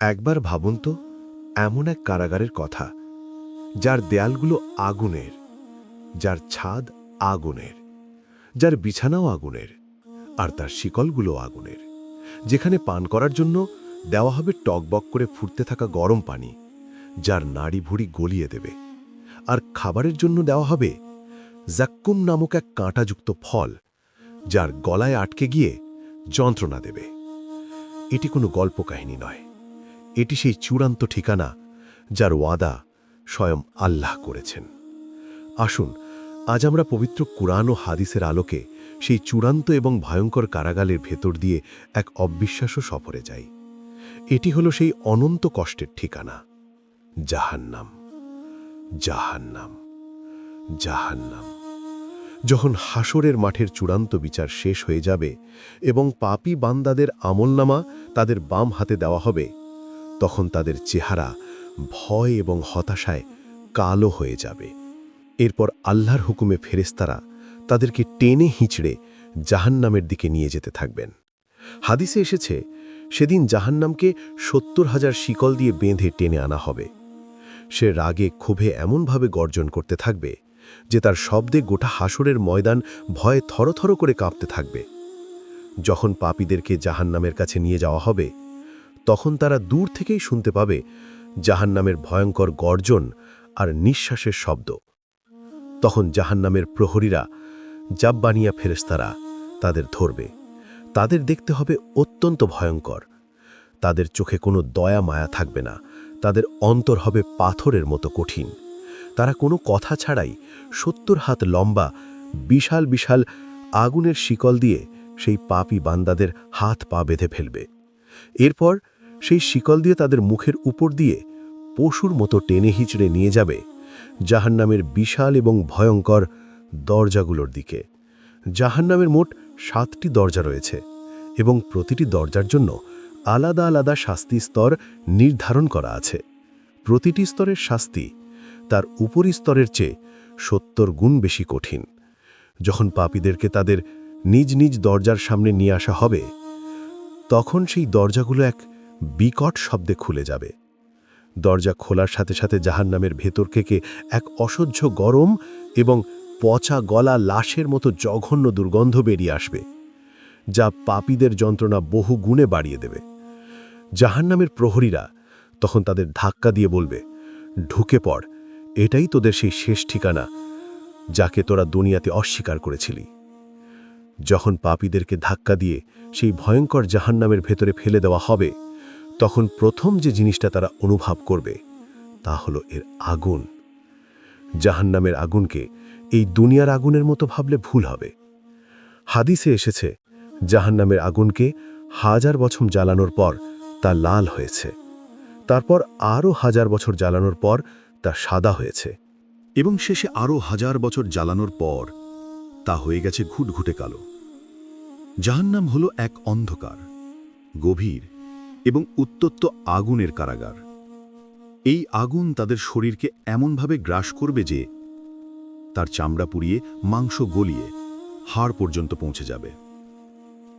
একবার ভাবুন তো, এমন এক কারাগারের কথা যার দেয়ালগুলো আগুনের, যার ছাদ আগুনের, যার বিছানাও আগুনের, আর তার শিকলগুলো আগুনের, যেখানে পান করার জন্য দেওয়া হবে টকবক করে ফুটতে থাকা গরম পানি, যার নাড়ি ভুড়ি গলিয়ে দেবে, আর খাবারের জন্য দেওয়া হবে জাক্কুম নামক এক কাঁটাযুক্ত ফল, যার গলায় আটকে গিয়ে যন্ত্রণা দেবে। এটি কোনো গল্প কাহিনী নয়, এটি সেই চূড়ান্ত ঠিকানা যার ওয়াদা স্বয়ং আল্লাহ করেছেন। আসুন আজ আমরা পবিত্র কুরআন ও হাদিসের আলোকে সেই চূড়ান্ত এবং ভয়ঙ্কর কারাগারের ভেতর দিয়ে এক অবিশ্বাস্য সফরে যাই। এটি হলো সেই অনন্ত কষ্টের ঠিকানা, জাহান্নাম। জাহান্নাম, জাহান্নাম। যখন হাসরের মাঠের চূড়ান্ত বিচার শেষ হয়ে যাবে এবং পাপী বান্দাদের আমলনামা তাদের বাম হাতে দেওয়া হবে, তখন তাদের চেহারা ভয় এবং হতাশায় কালো হয়ে যাবে। এরপর আল্লাহর হুকুমে ফেরেশতারা তাদেরকে টেনে হিঁচড়ে জাহান্নামের দিকে নিয়ে যেতে থাকবেন। হাদিসে এসেছে, সেদিন জাহান্নামকে ৭০,০০০ শিকল দিয়ে বেঁধে টেনে আনা হবে। সে রাগে ক্ষোভে এমনভাবে গর্জন করতে থাকবে যে তার শব্দে গোটা হাসরের ময়দান ভয়ে থরথর করে কাঁপতে থাকবে। যখন পাপীদেরকে জাহান্নামের কাছে নিয়ে যাওয়া হবে, তখন তারা দূর থেকেই শুনতে পাবে জাহান্নামের ভয়ঙ্কর গর্জন আর নিঃশ্বাসের শব্দ। তখন জাহান্নামের প্রহরীরা, জাব্বানিয়া ফেরেশতারা তাদের ধরবে। তাদের দেখতে হবে অত্যন্ত ভয়ঙ্কর। তাদের চোখে কোনো দয়া মায়া থাকবে না, তাদের অন্তর হবে পাথরের মতো কঠিন। তারা কোনো কথা ছাড়াই ৭০ হাত লম্বা বিশাল বিশাল আগুনের শিকল দিয়ে সেই পাপী বান্দাদের হাত পা বেঁধে ফেলবে। এরপর সেই শিকল দিয়ে তাদের মুখের উপর দিয়ে পশুর মতো টেনে হিঁচড়ে নিয়ে যাবে জাহান্নামের বিশাল এবং ভয়ঙ্কর দরজাগুলোর দিকে। জাহান্নামের মোট ৭টি দরজা রয়েছে এবং প্রতিটি দরজার জন্য আলাদা আলাদা শাস্তি স্তর নির্ধারণ করা আছে। প্রতিটি স্তরের শাস্তি তার উপরি স্তরের চেয়ে ৭০ গুণ বেশি কঠিন। যখন পাপীদেরকে তাদের নিজ নিজ দরজার সামনে নিয়ে আসা হবে, তখন সেই দরজাগুলো এক বিকট শব্দে খুলে যাবে। দরজা খোলার সাথে সাথে জাহান্নামের ভেতর থেকে এক অসহ্য গরম এবং পচা গলা লাশের মতো জঘন্য দুর্গন্ধ বেরিয়ে আসবে, যা পাপীদের যন্ত্রণা বহু গুণে বাড়িয়ে দেবে। জাহান্নামের প্রহরীরা তখন তাদের ধাক্কা দিয়ে বলবে, ঢুকে পড়, এটাই তোদের সেই শেষ ঠিকানা যাকে তোরা দুনিয়াতে অস্বীকার করেছিলি। যখন পাপীদেরকে ধাক্কা দিয়ে সেই ভয়ঙ্কর জাহান্নামের ভেতরে ফেলে দেওয়া হবে, তখন প্রথম যে জিনিসটা তারা অনুভব করবে তা হলো এর আগুন। জাহান্নামের আগুনকে এই দুনিয়ার আগুনের মতো ভাবলে ভুল হবে। হাদিসে এসেছে, জাহান্নামের আগুনকে 1000 বছর জ্বালানোর পর তা লাল হয়েছে, তারপর আরও 1000 বছর জ্বালানোর পর তা সাদা হয়েছে, এবং শেষে আরও 1000 বছর জ্বালানোর পর তা হয়ে গেছে ঘুটঘুটে কালো। জাহান্নাম হল এক অন্ধকার, গভীর এবং উত্তপ্ত আগুনের কারাগার। এই আগুন তাদের শরীরকে এমনভাবে গ্রাস করবে যে তার চামড়া পুড়িয়ে মাংস গলিয়ে হাড় পর্যন্ত পৌঁছে যাবে।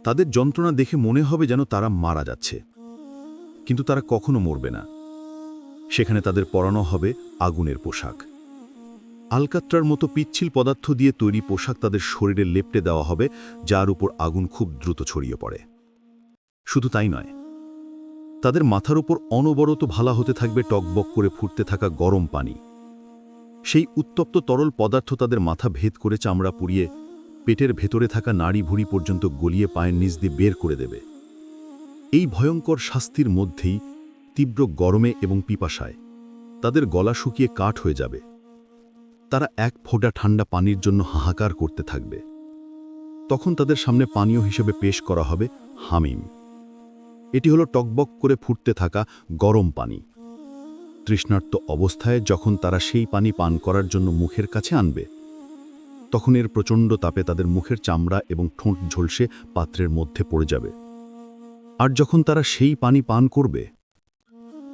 তাদের যন্ত্রণা দেখে মনে হবে যেন তারা মারা যাচ্ছে, কিন্তু তারা কখনো মরবে না। সেখানে তাদের পরানো হবে আগুনের পোশাক। আলকাত্রার মতো পিচ্ছিল পদার্থ দিয়ে তৈরি পোশাক তাদের শরীরে লেপটে দেওয়া হবে, যার উপর আগুন খুব দ্রুত ছড়িয়ে পড়ে। শুধু তাই নয়, তাদের মাথার উপর অনবরত ভালা হতে থাকবে টকবক করে ফুটতে থাকা গরম পানি। সেই উত্তপ্ত তরল পদার্থ তাদের মাথা ভেদ করে চামড়া পুড়িয়ে পেটের ভেতরে থাকা নাড়ি ভুড়ি পর্যন্ত গলিয়ে পায়ের নিচ দিয়ে বের করে দেবে। এই ভয়ঙ্কর শাস্তির মধ্যেই তীব্র গরমে এবং পিপাসায় তাদের গলা শুকিয়ে কাঠ হয়ে যাবে। তারা এক ফোঁটা ঠান্ডা পানির জন্য হাহাকার করতে থাকবে। তখন তাদের সামনে পানীয় হিসেবে পেশ করা হবে হামিম। এটি হলো টকবক করে ফুটতে থাকা গরম পানি। তৃষ্ণার্ত অবস্থায় যখন তারা সেই পানি পান করার জন্য মুখের কাছে আনবে, তখন এর প্রচণ্ড তাপে তাদের মুখের চামড়া এবং ঠোঁট ঝলসে পাত্রের মধ্যে পড়ে যাবে। আর যখন তারা সেই পানি পান করবে,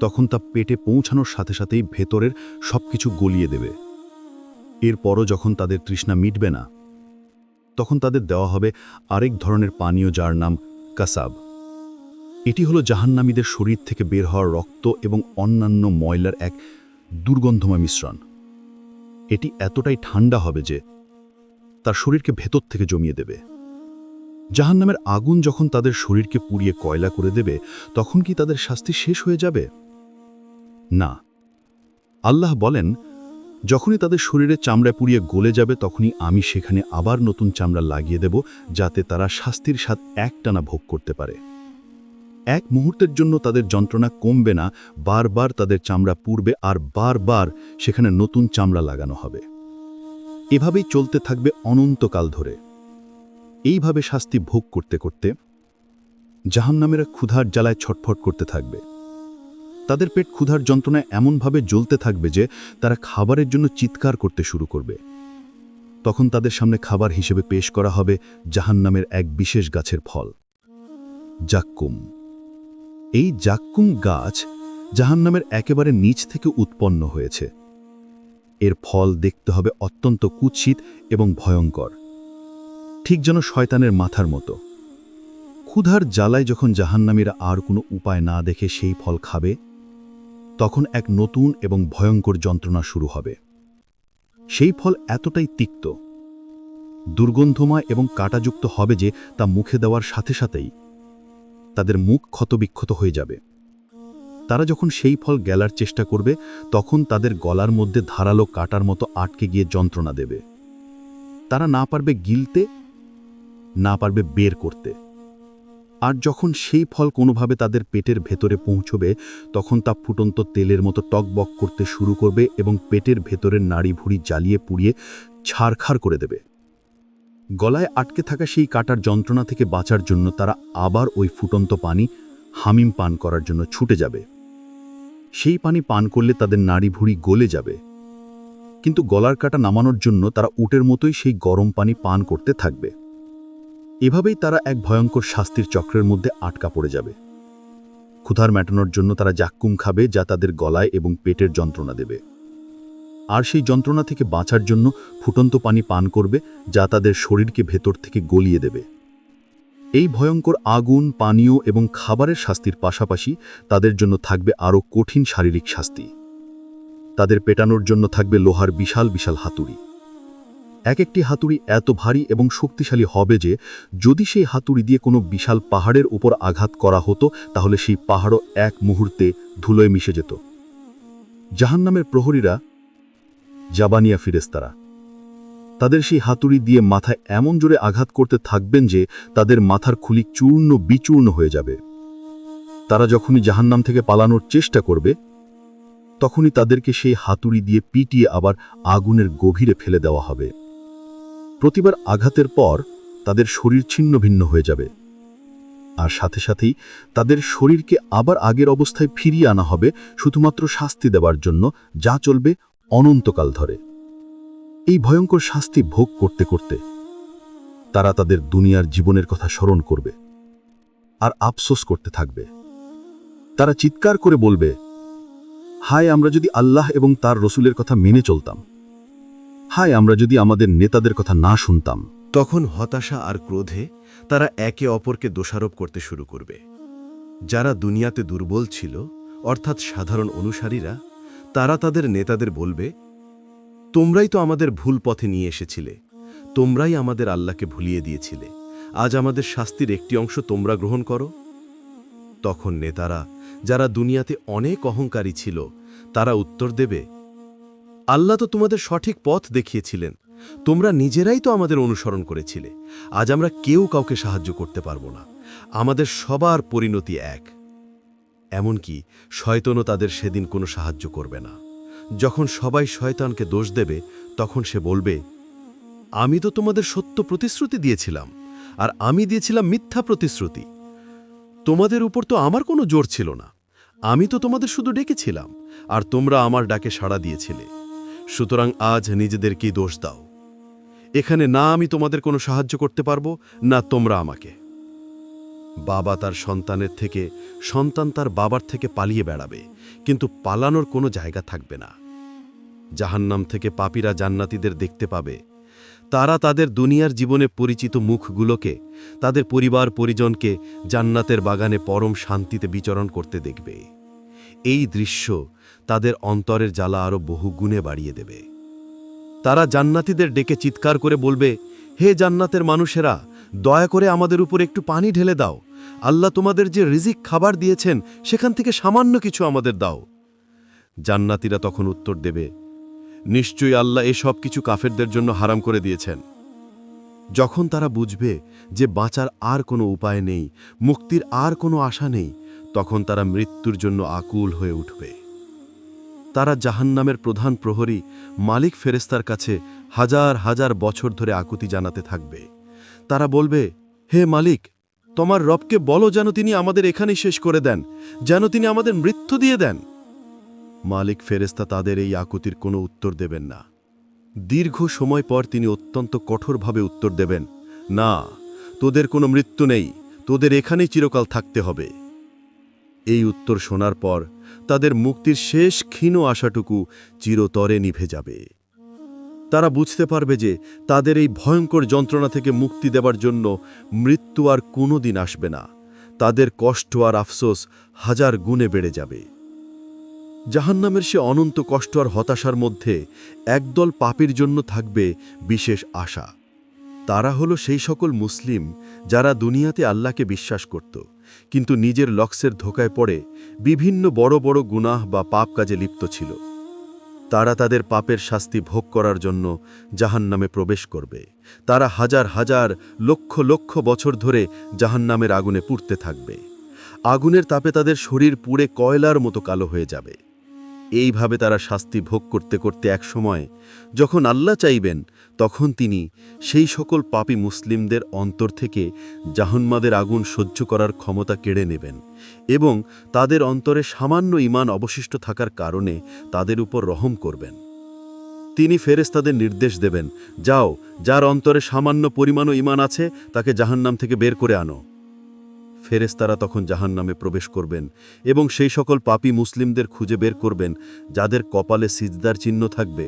তখন তা পেটে পৌঁছানোর সাথে সাথেই ভেতরের সবকিছু গলিয়ে দেবে। এরপরও যখন তাদের তৃষ্ণা মিটবে না, তখন তাদের দেওয়া হবে আরেক ধরনের পানীয়, যার নাম কাসাব। এটি হলো জাহান্নামীদের শরীর থেকে বের হওয়ার রক্ত এবং অন্যান্য ময়লার এক দুর্গন্ধময় মিশ্রণ। এটি এতটাই ঠান্ডা হবে যে তার শরীরকে ভেতর থেকে জমিয়ে দেবে। জাহান্নামের আগুন যখন তাদের শরীরকে পুড়িয়ে কয়লা করে দেবে, তখন কি তাদের শাস্তি শেষ হয়ে যাবে? না। আল্লাহ বলেন, যখনই তাদের শরীরে চামড়া পুড়িয়ে গলে যাবে, তখনই আমি সেখানে আবার নতুন চামড়া লাগিয়ে দেব, যাতে তারা শাস্তির স্বাদ একটানা ভোগ করতে পারে। এক মুহূর্তের জন্য তাদের যন্ত্রণা কমবে না, বারবার তাদের চামড়া পুড়বে আর বারবার সেখানে নতুন চামড়া লাগানো হবে। এভাবেই চলতে থাকবে অনন্তকাল ধরে। এইভাবে শাস্তি ভোগ করতে করতে জাহান্নামীরা ক্ষুধার জ্বালায় ছটফট করতে থাকবে। তাদের পেট ক্ষুধার যন্ত্রণায় এমনভাবে জ্বলতে থাকবে যে তারা খাবারের জন্য চিৎকার করতে শুরু করবে। তখন তাদের সামনে খাবার হিসেবে পেশ করা হবে জাহান্নামের এক বিশেষ গাছের ফল, জাক্কুম। এই জাক্কুম গাছ জাহান্নামের একেবারে নিচ থেকে উৎপন্ন হয়েছে। এর ফল দেখতে হবে অত্যন্ত কুৎসিত এবং ভয়ঙ্কর, ঠিক যেন শয়তানের মাথার মতো। ক্ষুধার জ্বালায় যখন জাহান্নামীরা আর কোনো উপায় না দেখে সেই ফল খাবে, তখন এক নতুন এবং ভয়ঙ্কর যন্ত্রণা শুরু হবে। সেই ফল এতটাই তিক্ত, দুর্গন্ধময় এবং কাঁটাযুক্ত হবে যে তা মুখে দেওয়ার সাথে সাথেই তাদের মুখ ক্ষতবিক্ষত হয়ে যাবে। তারা যখন সেই ফল গেলার চেষ্টা করবে, তখন তাদের গলার মধ্যে ধারালো কাটার মতো আটকে গিয়ে যন্ত্রণা দেবে। তারা না পারবে গিলতে, না পারবে বের করতে। আর যখন সেই ফল কোনোভাবে তাদের পেটের ভেতরে পৌঁছবে, তখন তা ফুটন্ত তেলের মতো টকবক করতে শুরু করবে এবং পেটের ভেতরের নাড়িভুড়ি জ্বালিয়ে পুড়িয়ে ছারখার করে দেবে। গলায় আটকে থাকা সেই কাটার যন্ত্রণা থেকে বাঁচার জন্য তারা আবার ওই ফুটন্ত পানি হামিম পান করার জন্য ছুটে যাবে। সেই পানি পান করলে তাদের নাড়িভুড়ি গলে যাবে, কিন্তু গলার কাটা নামানোর জন্য তারা উটের মতোই সেই গরম পানি পান করতে থাকবে। এভাবেই তারা এক ভয়ঙ্কর শাস্তির চক্রের মধ্যে আটকা পড়ে যাবে। ক্ষুধার মেটানোর জন্য তারা জাক্কুম খাবে, যা তাদের গলায় এবং পেটের যন্ত্রণা দেবে। আর সেই যন্ত্রণা থেকে বাঁচার জন্য ফুটন্ত পানি পান করবে, যা তাদের শরীরকে ভেতর থেকে গলিয়ে দেবে। এই ভয়ঙ্কর আগুন, পানীয় এবং খাবারের শাস্তির পাশাপাশি তাদের জন্য থাকবে আরও কঠিন শারীরিক শাস্তি। তাদের পেটানোর জন্য থাকবে লোহার বিশাল বিশাল হাতুড়ি। এক একটি হাতুড়ি এত ভারী এবং শক্তিশালী হবে যে যদি সেই হাতুড়ি দিয়ে কোনো বিশাল পাহাড়ের উপর আঘাত করা হতো, তাহলে সেই পাহাড়ও এক মুহূর্তে ধুলোয় মিশে যেত। জাহান্নামের প্রহরীরা, জাবানিয়া ফিরেস্তারা, তাদের সেই হাতুড়ি দিয়ে মাথায় এমন জোরে আঘাত করতে থাকবেন যে তাদের মাথার খুলি চূর্ণ বিচূর্ণ হয়ে যাবে। তারা যখনই জাহান্নাম থেকে পালানোর চেষ্টা করবে, তখনই তাদেরকে সেই হাতুড়ি দিয়ে পিটিয়ে আবার আগুনের গভীরে ফেলে দেওয়া হবে। প্রতিবার আঘাতের পর তাদের শরীর ছিন্ন ভিন্ন হয়ে যাবে, আর সাথে সাথেই তাদের শরীরকে আবার আগের অবস্থায় ফিরিয়ে আনা হবে, শুধুমাত্র শাস্তি দেওয়ার জন্য, যা চলবে অনন্তকাল ধরে। এই ভয়ঙ্কর শাস্তি ভোগ করতে করতে তারা তাদের দুনিয়ার জীবনের কথা স্মরণ করবে আর আফসোস করতে থাকবে। তারা চিৎকার করে বলবে, হায়, আমরা যদি আল্লাহ এবং তার রসুলের কথা মেনে চলতাম! হায়, আমরা যদি আমাদের নেতাদের কথা না শুনতাম! তখন হতাশা আর ক্রোধে তারা একে অপরকে দোষারোপ করতে শুরু করবে। যারা দুনিয়াতে দুর্বল ছিল, অর্থাৎ সাধারণ অনুসারীরা, তারা তাদের নেতাদের বলবে, তোমরাই তো আমাদের ভুল পথে নিয়ে এসেছিলে, তোমরাই আমাদের আল্লাহকে ভুলিয়ে দিয়েছিলে, আজ আমাদের শাস্তির একটি অংশ তোমরা গ্রহণ করো। তখন নেতারা, যারা দুনিয়াতে অনেক অহংকারী ছিল, তারা উত্তর দেবে, আল্লাহ তো তোমাদের সঠিক পথ দেখিয়েছিলেন, তোমরা নিজেরাই তো আমাদের অনুসরণ করেছিলে, আজ আমরা কেউ কাউকে সাহায্য করতে পারবো না, আমাদের সবার পরিণতি এক। এমনকি শয়তানও তাদের সেদিন কোনো সাহায্য করবে না। যখন সবাই শয়তানকে দোষ দেবে, তখন সে বলবে, আমি তো তোমাদের সত্য প্রতিশ্রুতি দিয়েছিলাম, আর আমি দিয়েছিলাম মিথ্যা প্রতিশ্রুতি। তোমাদের উপর তো আমার কোনো জোর ছিল না, আমি তো তোমাদের শুধু ডেকেছিলাম, আর তোমরা আমার ডাকে সাড়া দিয়েছিলে। সুতরাং আজ নিজেদেরকেই দোষ দাও। এখানে না আমি তোমাদের কোনো সাহায্য করতে পারবো, না তোমরা আমাকে। বাবা তার সন্তানের থেকে, সন্তান তার বাবার থেকে পালিয়ে বেড়াবে, কিন্তু পালানোর কোনো জায়গা থাকবে না। জাহান্নাম থেকে পাপীরা জান্নাতীদের দেখতে পাবে, তারা তাদের দুনিয়ার জীবনে পরিচিত মুখগুলোকে, তাদের পরিবার পরিজনকে জান্নাতের বাগানে পরম শান্তিতে বিচরণ করতে দেখবে। এই দৃশ্য তাদের অন্তরের জ্বালা আরও বহুগুণে বাড়িয়ে দেবে। তারা জান্নাতীদের ডেকে চিৎকার করে বলবে, হে জান্নাতের মানুষেরা, দয়া করে আমাদের উপর একটু পানি ঢেলে দাও। আল্লাহ তোমাদের যে রিজিক খাবার দিয়েছেন সেখান থেকে সামান্য কিছু আমাদের দাও। জান্নাতীরা তখন উত্তর দেবে, নিশ্চয়ই আল্লাহ এসব কিছু কাফেরদের জন্য হারাম করে দিয়েছেন। যখন তারা বুঝবে যে বাঁচার আর কোনো উপায় নেই, মুক্তির আর কোনো আশা নেই, তখন তারা মৃত্যুর জন্য আকুল হয়ে উঠবে। তারা জাহান্নামের প্রধান প্রহরী মালিক ফেরেস্তার কাছে হাজার হাজার বছর ধরে আকুতি জানাতে থাকবে। তারা বলবে, হে মালিক, তোমার রবকে বলো যেন তিনি আমাদের এখানেই শেষ করে দেন, যেন তিনি আমাদের মৃত্যু দিয়ে দেন। মালিক ফেরেস্তা তাদের এই আকুতির কোনো উত্তর দেবেন না। দীর্ঘ সময় পর তিনি অত্যন্ত কঠোরভাবে উত্তর দেবেন, না, তোদের কোনো মৃত্যু নেই, তোদের এখানেই চিরকাল থাকতে হবে। এই উত্তর শোনার পর তাদের মুক্তির শেষ ক্ষীণ আশাটুকু চিরতরে নিভে যাবে। তারা বুঝতে পারবে যে তাদের এই ভয়ঙ্কর যন্ত্রণা থেকে মুক্তি দেবার জন্য মৃত্যু আর কোনো দিন আসবে না। তাদের কষ্ট আর আফসোস হাজার গুণে বেড়ে যাবে। জাহান্নামের সে অনন্ত কষ্ট আর হতাশার মধ্যে একদল পাপীর জন্য থাকবে বিশেষ আশা। তারা হলো সেই সকল মুসলিম যারা দুনিয়াতে আল্লাহকে বিশ্বাস করত, কিন্তু নিজের লক্ষ্যের ধোকায় পড়ে বিভিন্ন বড় বড় গুনাহ বা পাপ কাজে লিপ্ত ছিল। তারা তাদের পাপের শাস্তি ভোগ করার জন্য জাহান্নামে প্রবেশ করবে। তারা হাজার হাজার লক্ষ লক্ষ বছর ধরে জাহান্নামের আগুনে পুড়তে থাকবে। আগুনের তাপে তাদের শরীর পুড়ে কয়লার মতো কালো হয়ে যাবে। এইভাবে তারা শাস্তি ভোগ করতে করতে একসময় যখন আল্লাহ চাইবেন, তখন তিনি সেই সকল পাপী মুসলিমদের অন্তর থেকে জাহান্নামের আগুন সহ্য করার ক্ষমতা কেড়ে নেবেন এবং তাদের অন্তরে সামান্য ঈমান অবশিষ্ট থাকার কারণে তাদের উপর রহম করবেন। তিনি ফেরেশতাদের নির্দেশ দেবেন, যাও, যার অন্তরে সামান্য পরিমাণও ঈমান আছে তাকে জাহান্নাম থেকে বের করে আনো। ফেরেশতারা তখন জাহান্নামে প্রবেশ করবেন এবং সেই সকল পাপী মুসলিমদের খুঁজে বের করবেন যাদের কপালে সিজদার চিহ্ন থাকবে,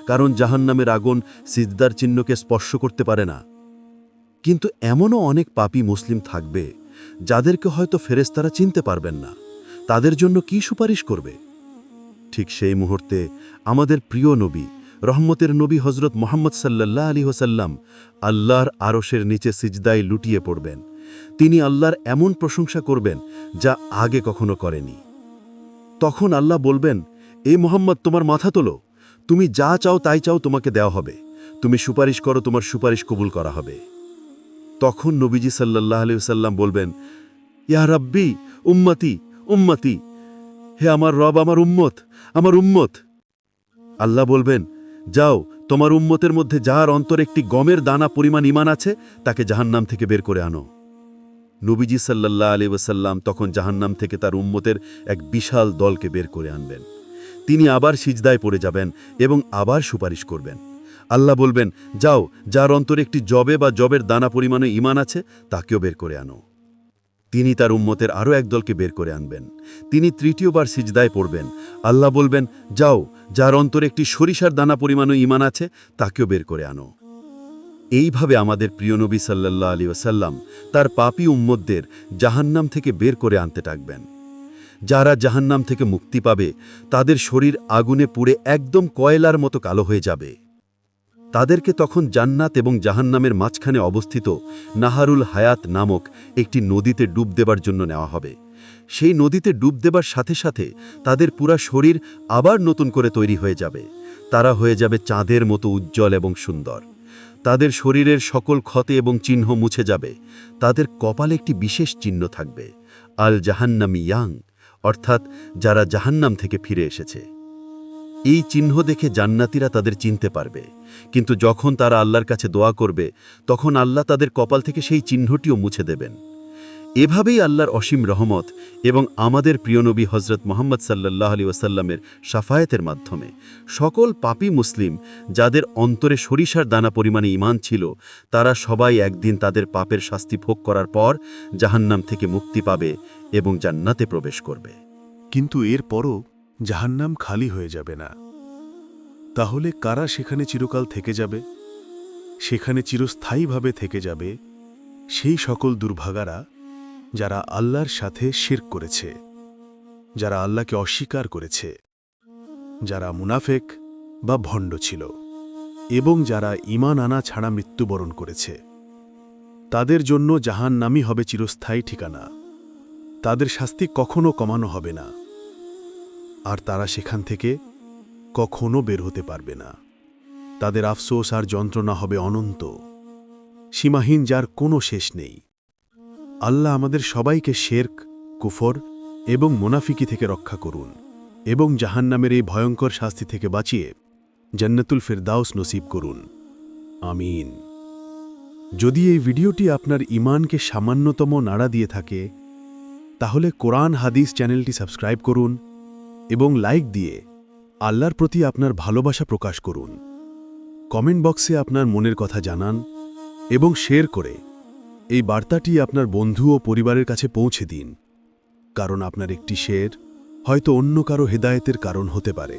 কারণ জাহান্নামের আগুন সিজদার চিহ্নকে স্পর্শ করতে পারে না। কিন্তু এমনও অনেক পাপী মুসলিম থাকবে যাদেরকে হয়তো ফেরেশতারা চিনতে পারবেন না। তাদের জন্য কি সুপারিশ করবে? ঠিক সেই মুহূর্তে আমাদের প্রিয় নবী, রহমতের নবী হজরত মুহাম্মদ সাল্লাল্লাহু আলাইহি ওয়াসাল্লাম আল্লাহর আরশের নিচে সিজদায় লুটিয়ে পড়বেন। তিনি আল্লাহর এমন প্রশংসা করবেন যা আগে কখনো করেনি। তখন আল্লাহ বলবেন, এ মুহাম্মদ, তোমার মাথা তোলো, তুমি যা চাও তাই চাও তোমাকে দেওয়া হবে, তুমি সুপারিশ করো, তোমার সুপারিশ কবুল করা হবে। তখন নবীজি সাল্লাল্লাহু আলাইহি ওয়াসাল্লাম বলবেন, ইয়া রাব্বি উম্মতি উম্মতি, হে আমার রব, আমার উম্মত, আমার উম্মত। আল্লাহ বলবেন, যাও, তোমার উম্মতের মধ্যে যার অন্তরে একটি গমের দানা পরিমাণ ঈমান আছে তাকে জাহান্নাম থেকে বের করে আনো। নবীজি সাল্লাল্লাহু আলাইহি ওয়াসাল্লাম তখন জাহান্নাম থেকে তার উম্মতের এক বিশাল দলকে বের করে আনবেন। তিনি আবার সিজদায় পড়ে যাবেন এবং আবার সুপারিশ করবেন। আল্লাহ বলবেন, যাও, যার অন্তরে একটি জবে বা জবের দানা পরিমাণে ঈমান আছে তাকেও বের করে আনো। তিনি তার উম্মতের আরও এক দলকে বের করে আনবেন। তিনি তৃতীয়বার সিজদায় পড়বেন। আল্লাহ বলবেন, যাও, যার অন্তরে একটি সরিষার দানা পরিমাণও ঈমান আছে তাকেও বের করে আনো। এইভাবে আমাদের প্রিয় নবী সাল্লাল্লাহু আলাইহি ওয়াসাল্লাম তার পাপী উম্মতদের জাহান্নাম থেকে বের করে আনতে থাকবেন। যারা জাহান্নাম থেকে মুক্তি পাবে তাদের শরীর আগুনে পুড়ে একদম কয়লার মতো কালো হয়ে যাবে। তাদেরকে তখন জান্নাত এবং জাহান্নামের মাঝখানে অবস্থিত নাহারুল হায়াত নামক একটি নদীতে ডুব দেবার জন্য নেওয়া হবে। সেই নদীতে ডুব দেবার সাথে সাথে তাদের পুরা শরীর আবার নতুন করে তৈরি হয়ে যাবে। তারা হয়ে যাবে চাঁদের মতো উজ্জ্বল এবং সুন্দর। তাদের শরীরের সকল ক্ষতে এবং চিহ্ন মুছে যাবে। তাদের কপালে একটি বিশেষ চিহ্ন থাকবে, আল জাহান্নামি ইয়াং, অর্থাৎ যারা জাহান্নাম থেকে ফিরে এসেছে। এই চিহ্ন দেখে জান্নাতীরা তাদের চিনতে পারবে, কিন্তু যখন তারা আল্লাহর কাছে দোয়া করবে তখন আল্লাহ তাদের কপাল থেকে সেই চিহ্নটিও মুছে দেবেন। এভাবেই আল্লাহর অসীম রহমত এবং আমাদের প্রিয় নবী হজরত মুহাম্মদ সাল্লাল্লাহু আলাইহি ওয়াসাল্লামের শাফায়াতের মাধ্যমে সকল পাপী মুসলিম যাদের অন্তরে সরিষার দানা পরিমাণে ঈমান ছিল, তারা সবাই একদিন তাদের পাপের শাস্তি ভোগ করার পর জাহান্নাম থেকে মুক্তি পাবে এবং জান্নাতে প্রবেশ করবে। কিন্তু এরপরও জাহান্নাম খালি হয়ে যাবে না। তাহলে কারা সেখানে চিরকাল থেকে যাবে? সেখানে চিরস্থায়ীভাবে থেকে যাবে সেই সকল দুর্ভাগারা যারা আল্লাহর সাথে শিরক করেছে, যারা আল্লাহকে অস্বীকার করেছে, যারা মুনাফেক বা ভণ্ড ছিল এবং যারা ঈমান আনা ছাড়া মৃত্যুবরণ করেছে। তাদের জন্য জাহান্নামই হবে চিরস্থায়ী ঠিকানা। তাদের শাস্তি কখনো কমানো হবে না, আর তারা সেখান থেকে কখনো বের হতে পারবে না। তাদের আফসোস আর যন্ত্রণা হবে অনন্ত, সীমাহীন, যার কোনো শেষ নেই। আল্লাহ আমাদের সবাইকে শিরক, কুফর এবং মুনাফিকি থেকে রক্ষা করুন এবং জাহান্নামের এই ভয়ঙ্কর শাস্তি থেকে বাঁচিয়ে জান্নাতুল ফিরদাউস নসিব করুন। আমিন। যদি এই ভিডিওটি আপনার ঈমানকে সামান্যতম নাড়া দিয়ে থাকে, তাহলে কোরআন হাদিস চ্যানেলটি সাবস্ক্রাইব করুন এবং লাইক দিয়ে আল্লাহর প্রতি আপনার ভালোবাসা প্রকাশ করুন। কমেন্ট বক্সে আপনার মনের কথা জানান এবং শেয়ার করে এই বার্তাটি আপনার বন্ধু ও পরিবারের কাছে পৌঁছে দিন, কারণ আপনার একটি শেয়ার হয়তো অন্য কারো হেদায়েতের কারণ হতে পারে।